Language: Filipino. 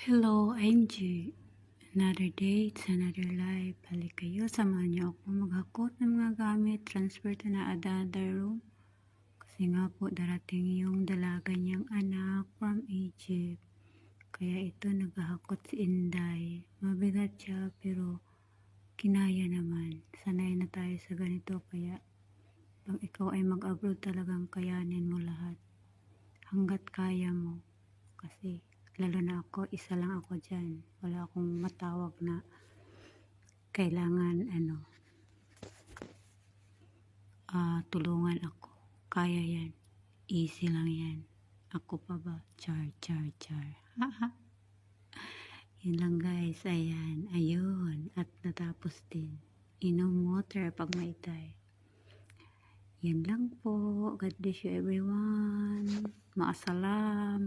Hello, I'm G. Another day, it's another life. Balik kayo, samahan niyo ako maghakot ng mga gamit, transfer to na another room. Kasi nga po, darating yung dalaga niyang anak from Egypt. Kaya ito, naghahakot si Inday. Mabigat siya, pero kinaya naman. Sanay na tayo sa ganito, kaya pag ikaw ay mag-abroad talagang kayanin mo lahat. Hanggat kaya mo. Kasi lalo na ako, isa lang ako dyan. Wala akong matawag na kailangan tulungan ako. Kaya yan. Easy lang yan. Ako pa ba? Char, char, char. Yun lang guys. Ayan. Ayun. At natapos din. Inom water pag may tay. Yan lang po. God bless you everyone. Maasalam.